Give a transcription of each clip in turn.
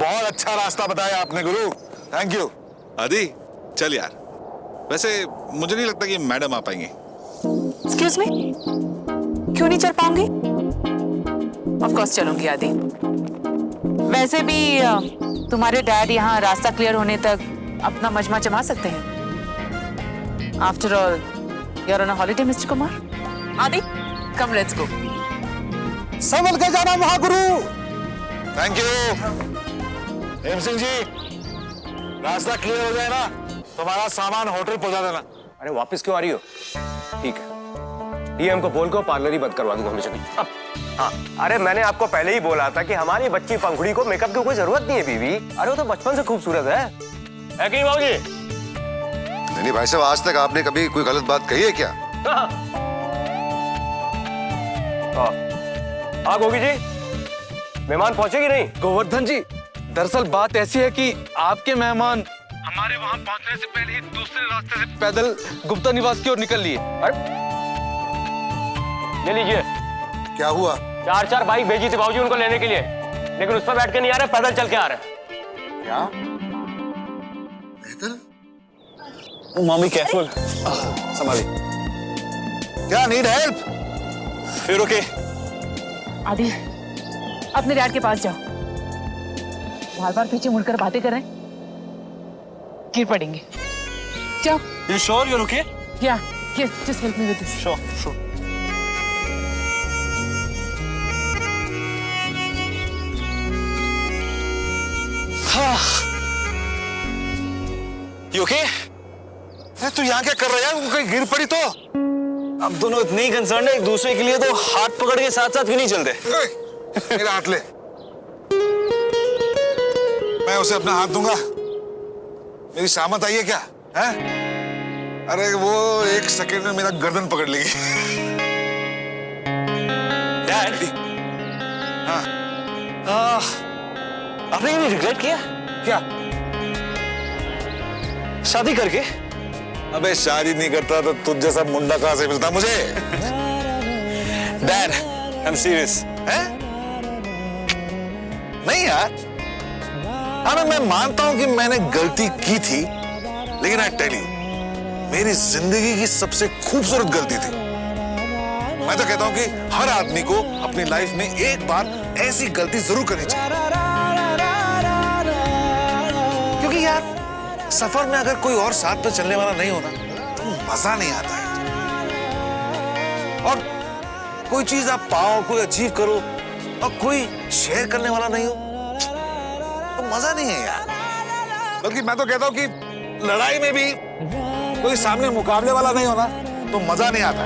बहुत अच्छा रास्ता बताया आपने गुरु, थैंक यू। आदि चल यार, वैसे मुझे नहीं लगता कि मैडम आ पाएंगी। एक्सक्यूज मी, क्यों नहीं चल पाऊंगी? ऑफ कोर्स चलूंगी आदि। वैसे भी तुम्हारे डैड यहाँ रास्ता क्लियर होने तक अपना मजमा जमा सकते हैं। After all you are on a holiday mister Kumar. Adi come let's go. संभल के जाना महागुरु। Thank you. हेम सिंह जी, रास्ता क्लियर हो जाए ना, तुम्हारा सामान होटल पहुंचा देना। अरे वापस क्यों आ रही हो? ठीक है, ये हमको बोल को पार्लर ही बंद करवा दूंगा हमेशा की। हाँ, अरे मैंने आपको पहले ही बोला था कि हमारी बच्ची पंखुड़ी को मेकअप की कोई जरूरत नहीं है बीवी। अरे वो तो बचपन से खूबसूरत है कि नहीं बाबूजी? नहीं भाई साहब, आज तक आपने कभी कोई गलत बात कही है क्या? हाँ गोगी जी, मेहमान पहुंचेगी नहीं? गोवर्धन जी, दरअसल बात ऐसी है कि आपके मेहमान हमारे वहां पहुंचने से पहले ही दूसरे रास्ते से पैदल गुप्ता निवास की ओर निकल लिए। ले लीजिए। क्या हुआ? 4 बाइक भेजी थी बाबूजी उनको लेने के लिए, लेकिन उस पर बैठ के नहीं आ रहे, पैदल चल के आ रहे। क्या? पैदल? मम्मी केयरफुल, संभालिए। क्या नीड हेल्प? फिर ओके। आदि अपने डैड के पास जाओ, बार बार पीछे मुड़कर बातें कर रहे हैं, गिर पड़ेंगे। जाओ। You sure you're okay? Yeah, yes, just help me with this. Sure, sure. You okay? तू यहाँ क्या कर रहा है? वो कहीं गिर पड़ी तो? अब दोनों इतने ही कंसर्न है एक दूसरे के लिए, तो हाथ पकड़ के साथ साथ क्यों नहीं चलते? मेरा हाथ ले, मैं उसे अपना हाथ दूंगा। मेरी शामत आई है क्या? है? अरे वो एक सेकंड में मेरा गर्दन पकड़ लेगी। डैड, हाँ, आपने ये रिग्रेट किया क्या? शादी करके? अबे शादी नहीं करता तो तुझ जैसा मुंडा कहाँ से मिलता मुझे? Dad, I am serious. है? नहीं यार, हाँ मैं मानता हूं कि मैंने गलती की थी, लेकिन आई टेल यू, मेरी जिंदगी की सबसे खूबसूरत गलती थी। मैं तो कहता हूं कि हर आदमी को अपनी लाइफ में एक बार ऐसी गलती जरूर करनी चाहिए, क्योंकि यार सफर में अगर कोई और साथ में चलने वाला नहीं होना तो मजा नहीं आता है। और कोई चीज आप पाओ, कोई अचीव करो और कोई शेयर करने वाला नहीं हो तो मजा नहीं है यार। बल्कि मैं तो कहता हूं कि लड़ाई में भी कोई सामने मुकाबले वाला नहीं होना तो मजा नहीं आता।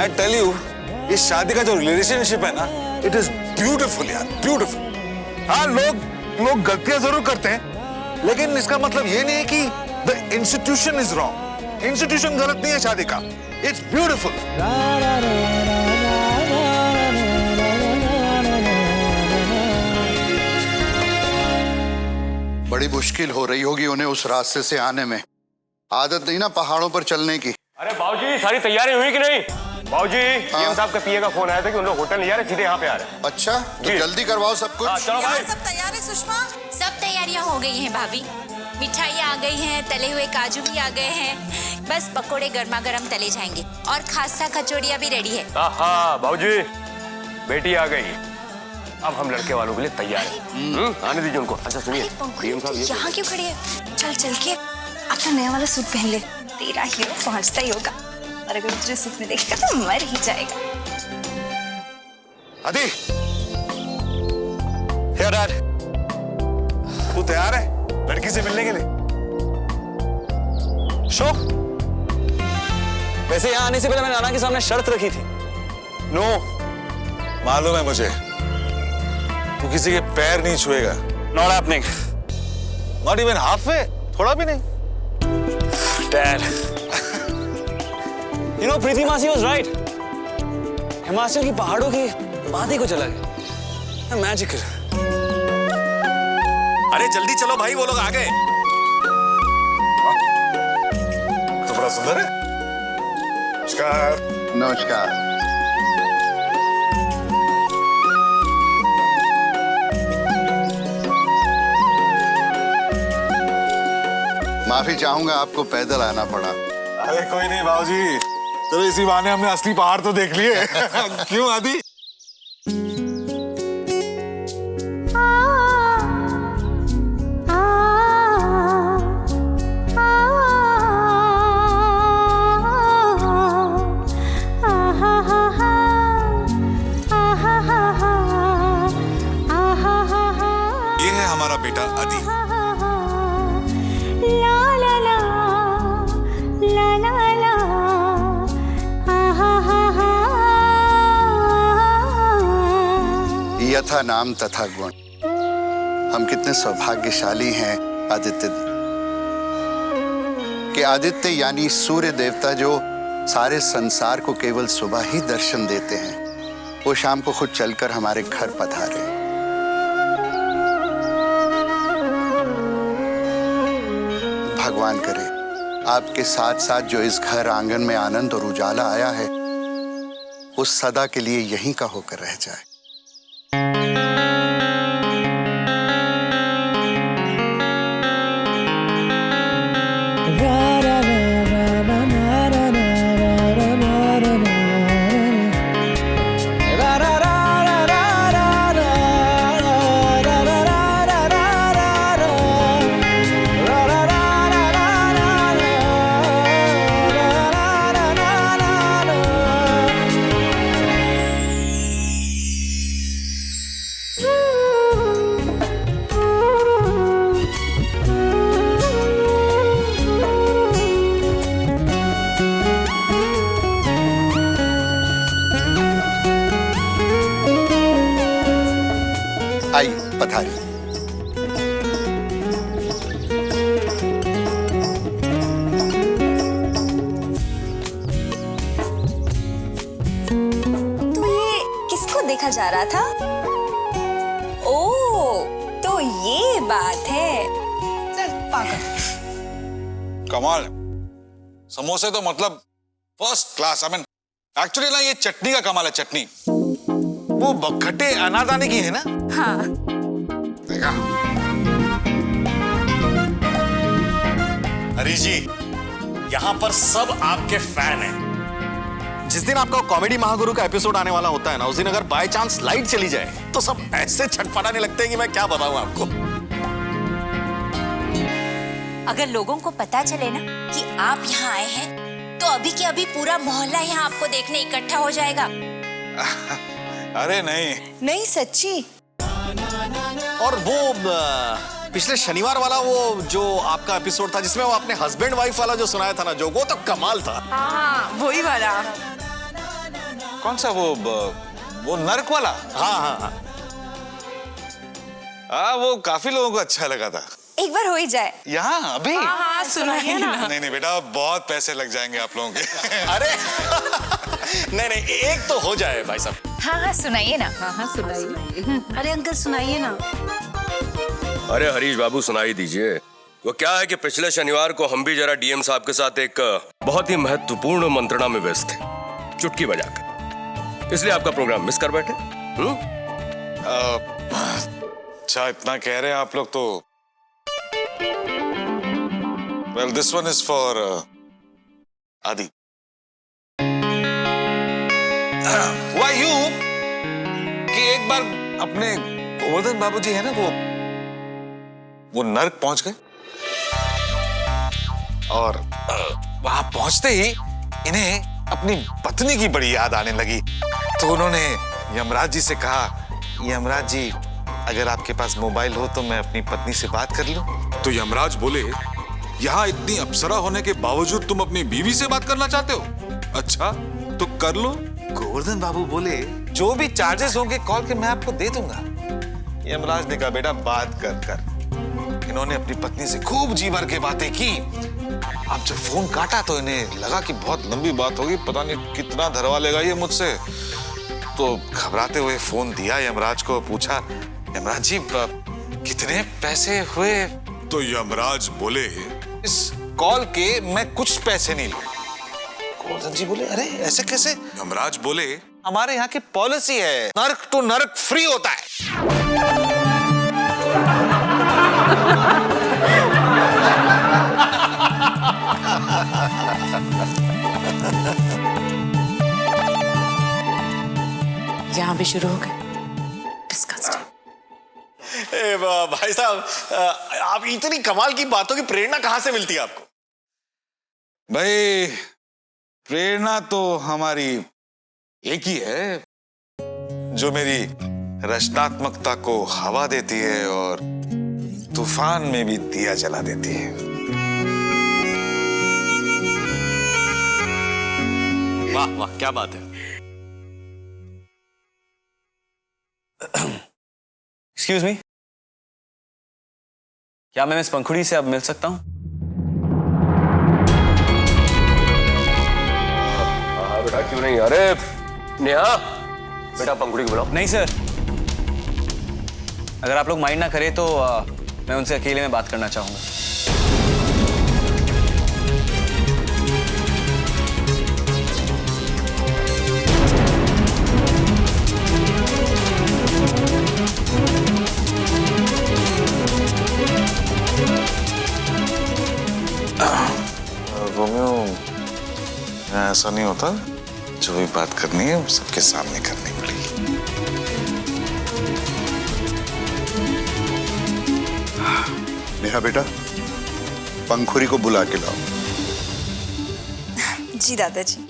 आई टेल यू, इस शादी का जो रिलेशनशिप है ना, इट इज ब्यूटीफुल यार, ब्यूटीफुल। हाँ, लोग गलतियां जरूर करते हैं, लेकिन इसका मतलब ये नहीं है कि the institution is wrong. Institution गलत नहीं है शादी का, इट्स ब्यूटीफुल। बड़ी मुश्किल हो रही होगी उन्हें उस रास्ते से आने में। आदत नहीं ना पहाड़ों पर चलने की। अरे बाबूजी, सारी तैयारी हुई कि नहीं? बाबूजी, सीएम साहब का पीए का फोन आया था कि उन लोग होटल नहीं जा रहे, सीधे यहाँ पे आ रहे हैं। अच्छा, तो जी। जल्दी करवाओ सब कुछ। चलो भाई। सब तैयार है सुषमा? सब तैयारियां हो गई हैं भाभी। मिठाइयाँ आ गई हैं, तले हुए काजू भी आ गए हैं, बस पकोड़े गर्मा गर्म तले जाएंगे और खासा कचौड़ियाँ भी रेडी है। हाँ बाबूजी, बेटी आ गई, अब हम लड़के वालों के लिए तैयार हैं। आने दीजिए उनको। अच्छा सुनिए, सीएम साहब यहाँ क्यों खड़ी है? चल चल के अपना नया वाला सूट पहन ले, तेरा हीरो पहुंचता ही होगा, और अगर तुझे सूट में देखेगा तो मर ही जाएगा। आदि, हे डैड, तू तैयार है लड़की से मिलने के लिए? शो, वैसे यहाँ आने से पहले मैंने नाना के सामने शर्त रखी थी। नो, मालूम है मुझे, तू किसी के पैर नहीं छुएगा। Not happening. Not even half way, थोड़ा भी नहीं। डैड, यू नो प्रीति मासी वाज राइट। हिमाचल की पहाड़ों की बात ही कुछ अलग है, मैजिकल। अरे जल्दी चलो भाई, वो लोग आ गए। तो बड़ा सुंदर है। नमस्कार। नमस्कार। माफी चाहूंगा, आपको पैदल आना पड़ा। अरे कोई नहीं बाबूजी, चलो इसी बहाने हमने असली पहाड़ तो देख लिए। क्यों आदि? ये है हमारा बेटा आदि। यथा नाम तथा गुण। हम कितने सौभाग्यशाली हैं आदित्य दी, कि आदित्य यानी सूर्य देवता जो सारे संसार को केवल सुबह ही दर्शन देते हैं, वो शाम को खुद चलकर हमारे घर पधारे। भगवान करे आपके साथ साथ जो इस घर आंगन में आनंद और उजाला आया है, वो सदा के लिए यहीं का होकर रह जाए। आइए पधारिए। तो ये किसको देखा जा रहा था? ओह, तो ये बात है। चल पागल। कमाल, समोसे तो मतलब first class. I mean actually ना ये चटनी का कमाल है। चटनी वो बखटे अनारदाने की है ना? हाँ। देखा हरीश जी, यहाँ पर सब आपके फैन हैं। जिस दिन आपका कॉमेडी महागुरु का एपिसोड आने वाला होता है ना, उस दिन अगर बाय चांस लाइट चली जाए तो सब ऐसे छटपटाने लगते हैं कि मैं क्या बताऊं आपको। अगर लोगों को पता चले ना कि आप यहाँ आए हैं, तो अभी के अभी पूरा मोहल्ला यहाँ आपको देखने इकट्ठा हो जाएगा। अरे नहीं सच्ची। और वो पिछले शनिवार वाला वो जो आपका एपिसोड था जिसमें वो अपने हस्बैंड वाइफ वाला जो सुनाया था ना, जो वो तो कमाल था। हाँ, वही वाला। कौन सा? वो नर्क वाला? हाँ, वो काफी लोगों को अच्छा लगा था। एक बार हो ही जाए। यहाँ अभी? हाँ, सुनाइए ना। नहीं बेटा, बहुत पैसे लग जाएंगे आप लोगों के। अरे नहीं, एक तो हो जाए भाई साहब। हाँ, सुनाइए ना। हाँ, सुनाइए। अरे अंकल सुनाइए ना। अरे हरीश बाबू सुनाई दीजिए। वो क्या है कि पिछले शनिवार को हम भी जरा डीएम साहब के साथ एक बहुत ही महत्वपूर्ण मंत्रणा में व्यस्त थे, चुटकी बजाकर, इसलिए आपका प्रोग्राम मिस कर बैठे। अच्छा, इतना कह रहे हैं आप लोग तो। Well, this one is for Adi. Why you? कि एक बार अपने गोवर्धन बाबूजी है ना, वो नर्क पहुंच गए और वहां पहुंचते ही इन्हें अपनी पत्नी की बड़ी याद आने लगी। तो उन्होंने यमराज जी से कहा, यमराज जी अगर आपके पास मोबाइल हो तो मैं अपनी पत्नी से बात कर लूं। तो यमराज बोले, यहाँ इतनी अप्सरा होने के बावजूद तुम अपनी बीवी से बात करना चाहते हो? अच्छा तो कर लो। गोवर्धन बाबू बोले, जो भी चार्जेस होंगे कॉल के मैं आपको दे दूंगा। यमराज ने कहा, बेटा बात कर। इन्होंने अपनी पत्नी से खूब जी भर के बातें की। अब जब फोन काटा तो इन्हें लगा कि बहुत लंबी बात होगी, पता नहीं कितना धरवा लेगा ये मुझसे। तो घबराते हुए फोन दिया यमराज को, पूछा, यमराज जी कितने पैसे हुए? तो यमराज बोले, इस कॉल के मैं कुछ पैसे नहीं लूं। गोवर्धन जी बोले, अरे ऐसे कैसे? यमराज बोले, हमारे यहाँ की पॉलिसी है, नर्क टू नर्क फ्री होता है। यहाँ भी शुरू हो गए। Disgusting. भाई साहब, आप इतनी कमाल की बातों की प्रेरणा कहां से मिलती है आपको? भाई प्रेरणा तो हमारी एक ही है, जो मेरी रचनात्मकता को हवा देती है और तूफान में भी दिया जला देती है। वाह वाह, क्या बात है। एक्सक्यूज मी, क्या मैं मिस पंखुड़ी से अब मिल सकता हूं? हाँ बेटा, क्यों नहीं। अरे नेहा, बेटा पंखुड़ी को बुलाओ। नहीं सर, अगर आप लोग माइंड ना करें तो मैं उनसे अकेले में बात करना चाहूंगा। रोमियो, ऐसा नहीं होता, जो भी बात करनी है वो सबके सामने करनी पड़ेगी। नेहा बेटा, पंखुड़ी को बुला के लाओ। जी दादाजी।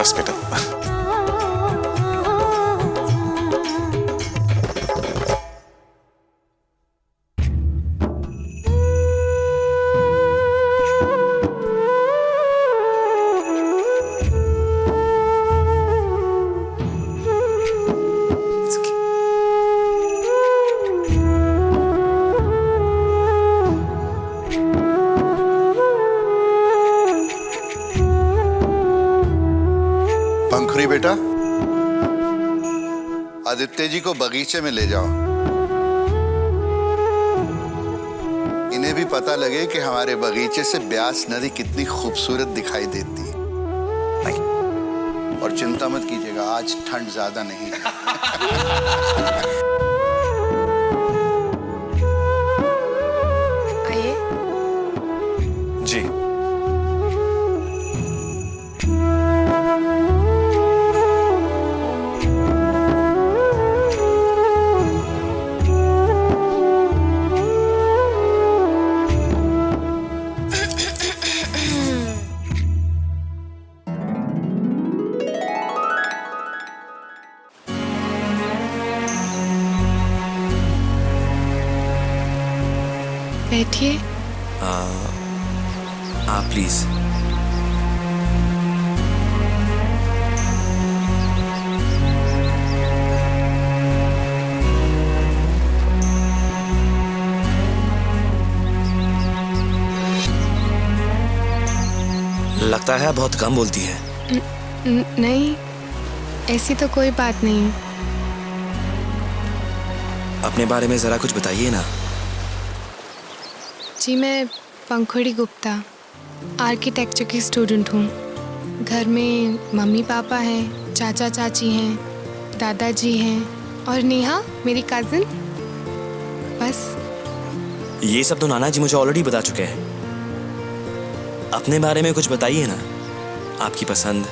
बस बेटा। पंखुड़ी बेटा, आदित्य जी को बगीचे में ले जाओ। इन्हें भी पता लगे कि हमारे बगीचे से ब्यास नदी कितनी खूबसूरत दिखाई देती है। और चिंता मत कीजिएगा, आज ठंड ज्यादा नहीं है। आइए। जी। बैठिए। आप प्लीज। लगता है बहुत कम बोलती है। नहीं, ऐसी तो कोई बात नहीं। अपने बारे में जरा कुछ बताइए ना। जी, मैं पंखुड़ी गुप्ता आर्किटेक्चर की स्टूडेंट हूँ। घर में मम्मी पापा हैं, चाचा चाची हैं, दादाजी हैं और नेहा मेरी कजिन। बस। ये सब तो नाना जी मुझे ऑलरेडी बता चुके हैं। अपने बारे में कुछ बताइए ना। आपकी पसंद,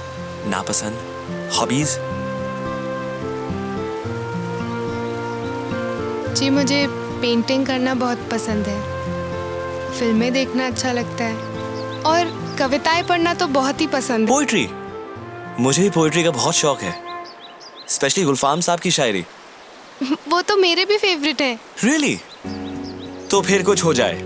नापसंद, हॉबीज। जी, मुझे पेंटिंग करना बहुत पसंद है, फिल्में देखना अच्छा लगता है और कविताएं पढ़ना तो बहुत ही पसंद है। पोइट्री, मुझे भी पोइट्री का बहुत शौक है, स्पेशली गुलफाम साहब की शायरी। वो तो मेरे भी फेवरेट है। रियली? तो फिर कुछ हो जाए।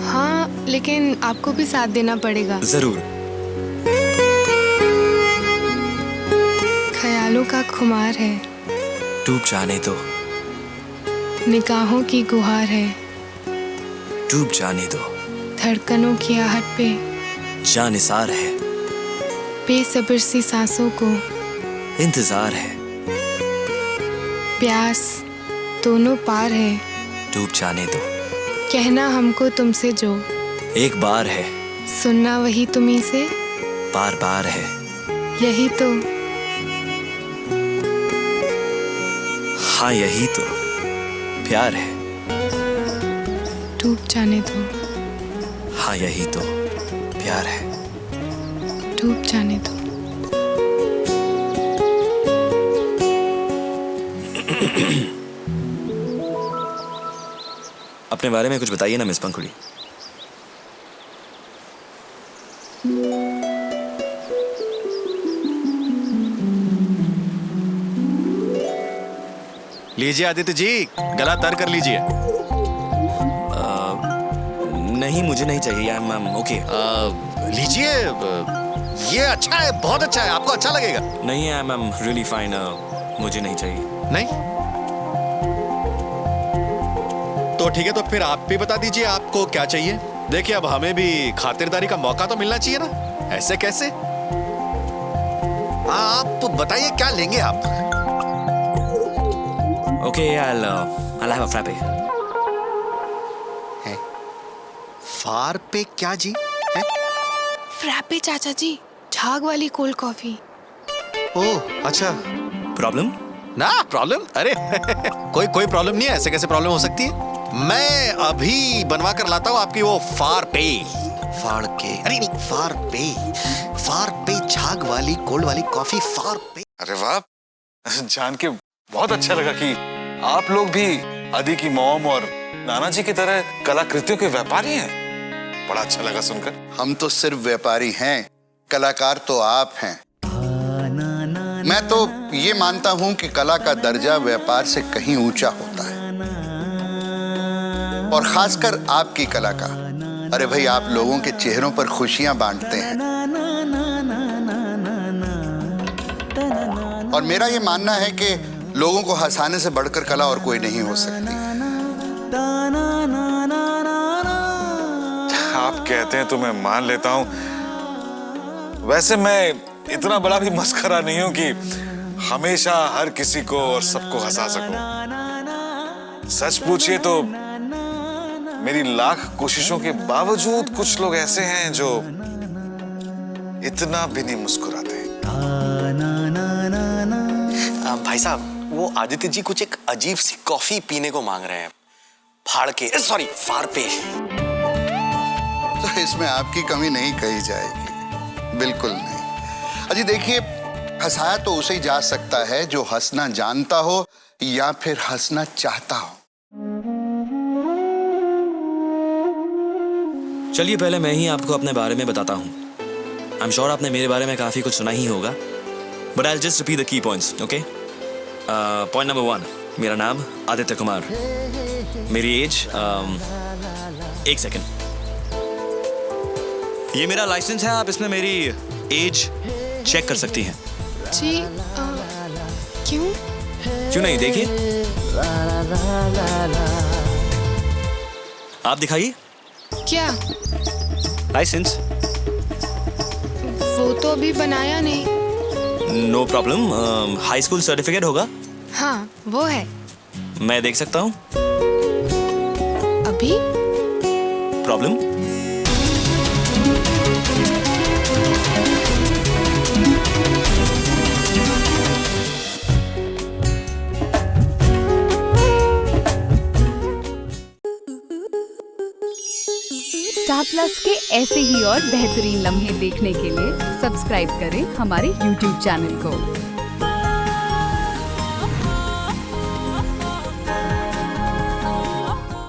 हाँ, लेकिन आपको भी साथ देना पड़ेगा। जरूर। ख्यालों का खुमार है, डूब जाने दो, निगाहों की गुहार है, डूब जाने दो, धड़कनों की आहट पे जानिसार है, बेसब्र सी सांसों को इंतजार है, प्यास दोनों पार है, डूब जाने दो, कहना हमको तुमसे जो एक बार है, सुनना वही तुम्हीं से बार बार है, यही तो, हाँ यही तो प्यार है, डूब जाने दो, हाँ यही तो प्यार है, डूब जाने दो। अपने बारे में कुछ बताइए ना मिस पंखुड़ी। लीजिए आदित्य जी, गला तर कर लीजिए। नहीं मुझे नहीं चाहिए, मैम ओके। लीजिए, ये अच्छा है, बहुत अच्छा है, आपको अच्छा लगेगा। नहीं है मैम, रियली फाइन, मुझे नहीं चाहिए। नहीं तो ठीक है, तो फिर आप भी बता दीजिए आपको क्या चाहिए। देखिए अब हमें भी खातिरदारी का मौका तो मिलना चाहिए ना, ऐसे कैसे। आप बताइए क्या लेंगे आप। Okay, I'll have a frappe। फार पे क्या जी है? फ्रैपे चाचा जी, झाग वाली कोल्ड कॉफी। ओह अच्छा, प्रॉब्लम? ना प्रॉब्लम, अरे कोई प्रॉब्लम नहीं है, ऐसे कैसे प्रॉब्लम हो सकती है। मैं अभी बनवा कर लाता हूँ आपकी वो फार पे। फाड़ के, अरे नहीं, फार पे झाग वाली कोल्ड वाली कॉफी, फार पे। अरे वाह, जान के बहुत अच्छा लगा कि आप लोग भी आदि की मॉम और नाना जी की तरह कलाकृतियों के व्यापारी हैं। बड़ा अच्छा लगा सुनकर। हम तो सिर्फ व्यापारी हैं, कलाकार तो आप हैं। मैं तो ये मानता हूं कि कला का दर्जा व्यापार से कहीं ऊंचा होता है, और खासकर आपकी कला का। अरे भाई, आप लोगों के चेहरों पर खुशियां बांटते हैं, और मेरा ये मानना है कि लोगों को हंसाने से बढ़कर कला और कोई नहीं हो सकती। आप कहते हैं तो मैं मान लेता हूं। वैसे मैं इतना बड़ा भी मस्खरा नहीं हूं कि हमेशा हर किसी को और सबको हंसा सकूं। सच पूछिए तो मेरी लाख कोशिशों के बावजूद कुछ लोग ऐसे हैं जो इतना भी नहीं मुस्कुराते। भाई साहब, वो आदित्य जी कुछ एक अजीब सी कॉफी पीने को मांग रहे हैं, फाड़ के, सॉरी फार पे। तो इसमें आपकी कमी नहीं कही जाएगी, बिल्कुल नहीं। अजी देखिए, हंसाया तो उसे ही जा सकता है जो हंसना जानता हो या फिर हंसना चाहता हो। चलिए पहले मैं ही आपको अपने बारे में बताता हूँ। आई एम श्योर आपने मेरे बारे में काफी कुछ सुना ही होगा, but I will just repeat the key points, okay. Point number 1, मेरा नाम आदित्य कुमार, मेरी एज 1 सेकेंड, ये मेरा लाइसेंस है, आप इसमें मेरी एज चेक कर सकती हैं। जी क्यों नहीं, देखिए आप दिखाइए क्या? लाइसेंस। वो तो अभी बनाया नहीं। No problem, high school certificate होगा? हाँ वो है। मैं देख सकता हूँ? अभी? प्रॉब्लम? स्टार प्लस के ऐसे ही और बेहतरीन लम्हे देखने के लिए सब्सक्राइब करें हमारे YouTube चैनल को।